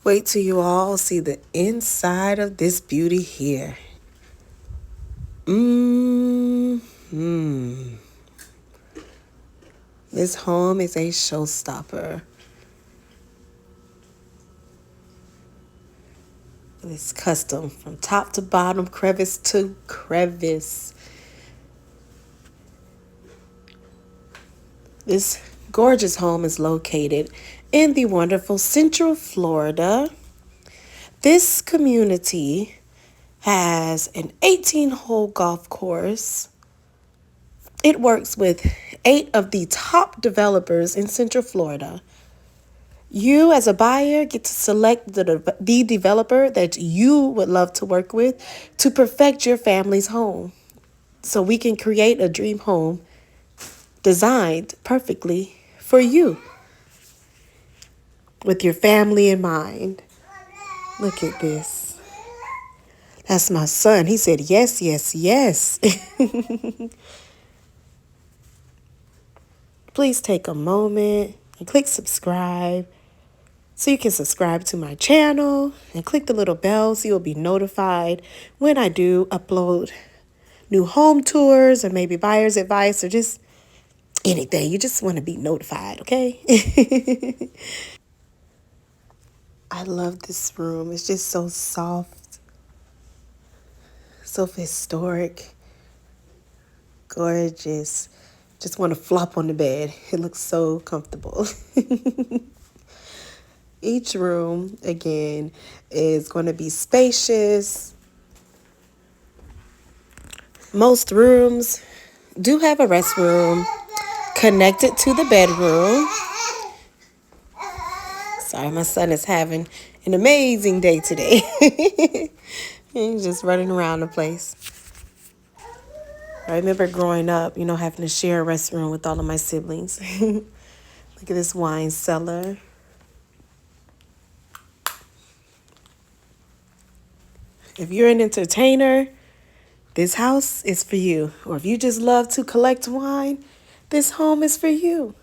Wait till you all see the inside of this beauty here. This home is a showstopper. It's custom from top to bottom, crevice to crevice. This gorgeous home is located in the wonderful Central Florida. This community has an 18-hole golf course. It works with 8 of the top developers in Central Florida. You, as a buyer, get to select the developer that you would love to work with to perfect your family's home. So we can create a dream home designed perfectly for you with your family in mind. Look at this. That's my son. He said, yes, yes, yes. Please take a moment and click subscribe so you can subscribe to my channel and click the little bell so you'll be notified when I do upload new home tours or maybe buyer's advice or just anything. You just want to be notified, okay? I love this room. It's just so soft, so historic, gorgeous. Just want to flop on the bed. It looks so comfortable. Each room, again, is going to be spacious. Most rooms do have a restroom connected to the bedroom. Sorry, my son is having an amazing day today. He's just running around the place. I remember growing up, having to share a restroom with all of my siblings. Look at this wine cellar. If you're an entertainer, this house is for you. Or if you just love to collect wine, this home is for you.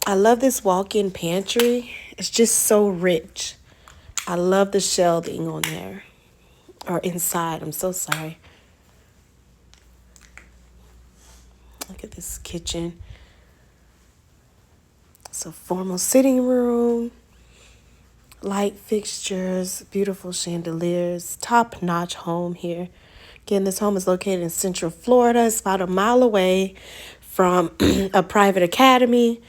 I love this walk-in pantry. It's just so rich. I love the shelving on there. Or inside, I'm so sorry. Look at this kitchen. It's a formal sitting room. Light fixtures, beautiful chandeliers, top-notch home here. Again, this home is located in Central Florida. It's about a mile away from a private academy.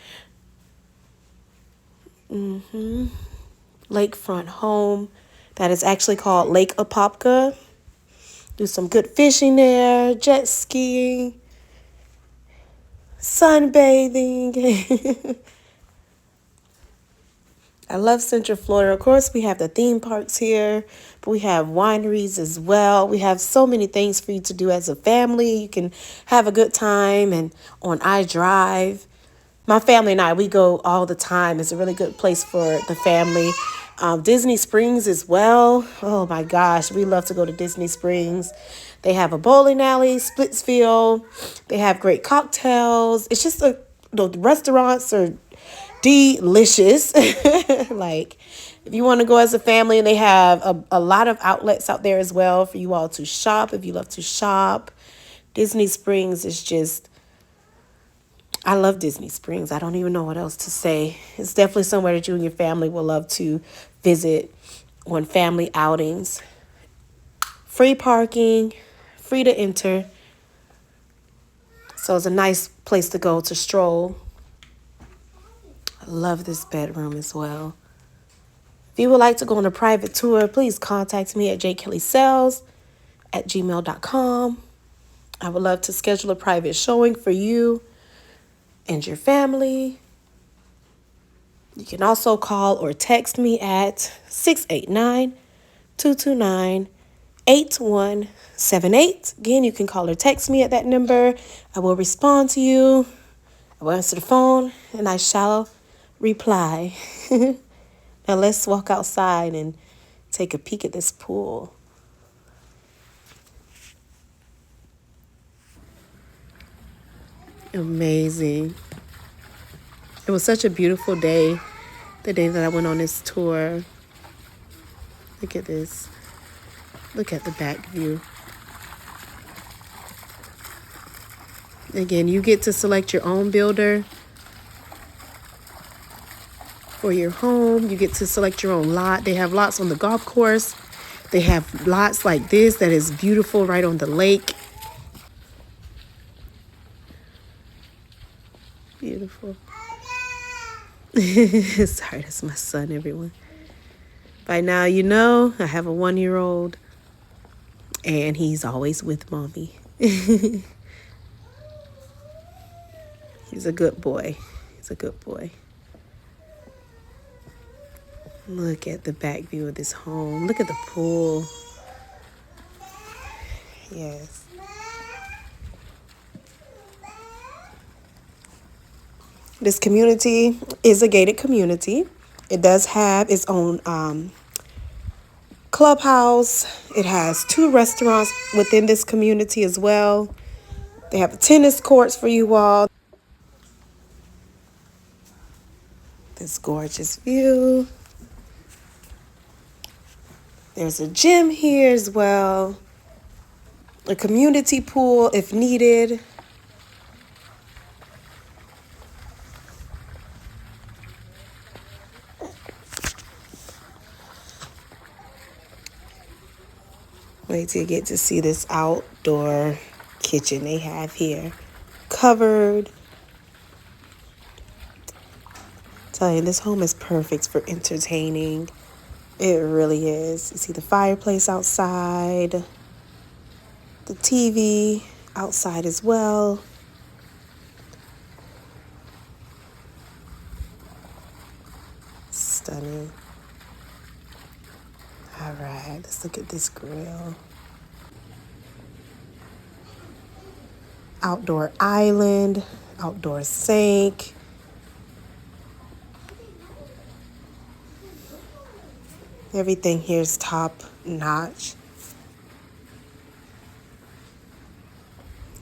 Lakefront home that is actually called Lake Apopka. Do some good fishing there, jet skiing, sunbathing. I love Central Florida. Of course, we have the theme parks here, but we have wineries as well. We have so many things for you to do as a family. You can have a good time. And on iDrive, my family and I, we go all the time. It's a really good place for the family. Disney Springs as well. Oh my gosh, we love to go to Disney Springs. They have a bowling alley, Splitsville. They have great cocktails. It's just the restaurants are delicious. Like, if you want to go as a family, and they have a lot of outlets out there as well for you all to shop if you love to shop. Disney Springs is just, I love Disney Springs. I don't even know what else to say. It's definitely somewhere that you and your family will love to visit on family outings. Free parking, free to enter. So it's a nice place to go to stroll. I love this bedroom as well. If you would like to go on a private tour, please contact me at jkellysells@gmail.com. I would love to schedule a private showing for you and your family. You can also call or text me at 689-229-8178. Again, you can call or text me at that number. I will respond to you. I will answer the phone, and I shall reply. Now let's walk outside and take a peek at this pool. Amazing. It was such a beautiful day the day that I went on this tour. Look at this. Look at the back view. Again, you get to select your own builder for your home. You get to select your own lot. They have lots on the golf course. They have lots like this that is beautiful right on the lake. Beautiful. Sorry, that's my son, everyone. By now, you know, I have a 1-year-old, and he's always with mommy. He's a good boy. He's a good boy. Look at the back view of this home. Look at the pool. Yes. This community is a gated community. It does have its own clubhouse. It has 2 restaurants within this community as well. They have tennis courts for you all. This gorgeous view. There's a gym here as well. A community pool if needed. Wait till you get to see this outdoor kitchen they have here. Covered. Tell you, this home is perfect for entertaining. It really is. You see the fireplace outside. The TV outside as well. Stunning. All right, let's look at this grill. Outdoor island, outdoor sink. Everything here is top notch.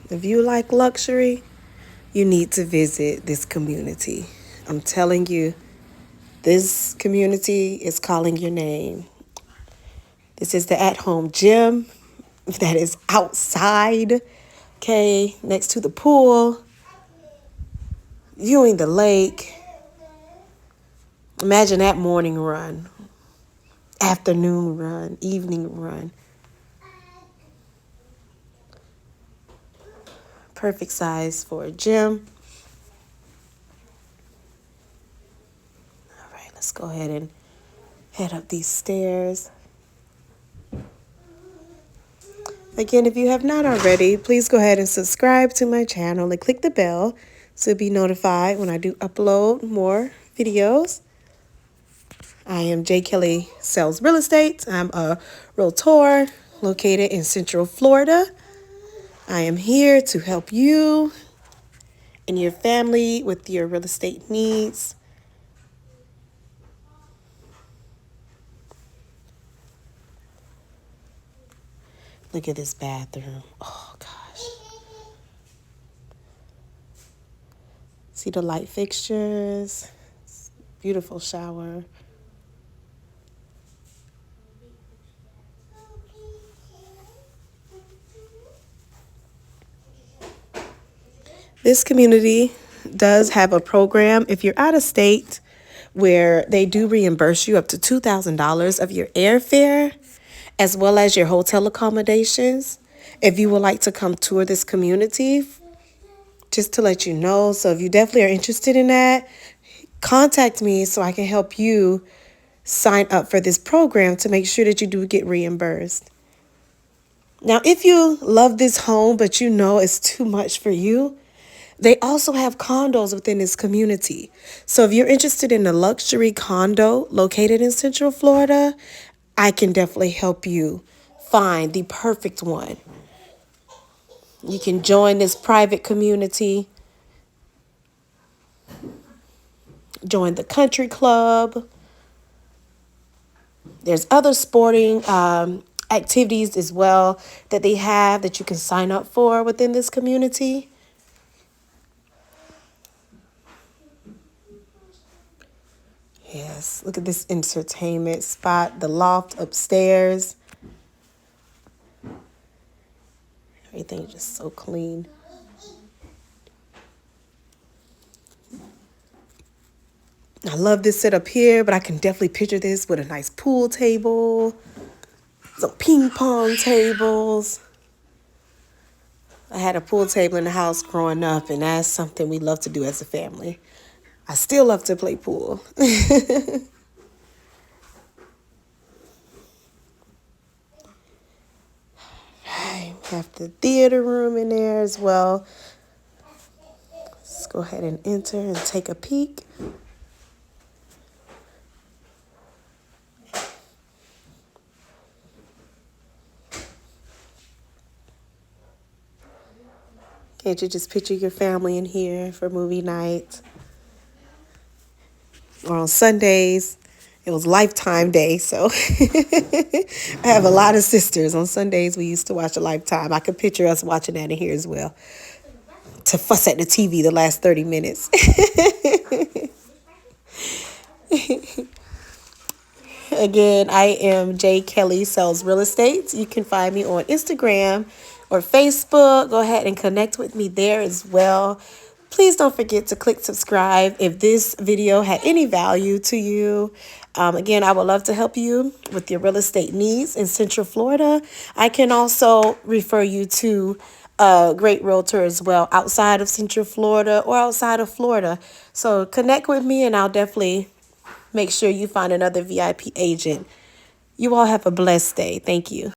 If you like luxury, you need to visit this community. I'm telling you, this community is calling your name. This is the at-home gym that is outside, okay, next to the pool, viewing the lake. Imagine that morning run, afternoon run, evening run. Perfect size for a gym. All right, let's go ahead and head up these stairs. Again, if you have not already, please go ahead and subscribe to my channel and click the bell so you'll be notified when I do upload more videos. I am Jkelly Sells Real Estate. I'm a realtor located in Central Florida. I am here to help you and your family with your real estate needs. Look at this bathroom. Oh, gosh. See the light fixtures? Beautiful shower. This community does have a program if you're out of state where they do reimburse you up to $2,000 of your airfare as well as your hotel accommodations. If you would like to come tour this community, just to let you know. So if you definitely are interested in that, contact me so I can help you sign up for this program to make sure that you do get reimbursed. Now, if you love this home, but you know it's too much for you, they also have condos within this community. So if you're interested in a luxury condo located in Central Florida, I can definitely help you find the perfect one. You can join this private community, join the country club. There's other sporting activities as well that they have that you can sign up for within this community. Yes, look at this entertainment spot, the loft upstairs. Everything just so clean. I love this setup here, but I can definitely picture this with a nice pool table, some ping pong tables. I had a pool table in the house growing up, and that's something we love to do as a family. I still love to play pool. Okay, we have the theater room in there as well. Let's go ahead and enter and take a peek. Can't you just picture your family in here for movie night? Or on Sundays, it was Lifetime Day, so I have a lot of sisters. On Sundays, we used to watch a Lifetime. I could picture us watching that in here as well. To fuss at the TV the last 30 minutes. Again, I am Jkelly Sells Real Estate. You can find me on Instagram or Facebook. Go ahead and connect with me there as well. Please don't forget to click subscribe if this video had any value to you. Again, I would love to help you with your real estate needs in Central Florida. I can also refer you to a great realtor as well outside of Central Florida or outside of Florida. So connect with me and I'll definitely make sure you find another VIP agent. You all have a blessed day. Thank you.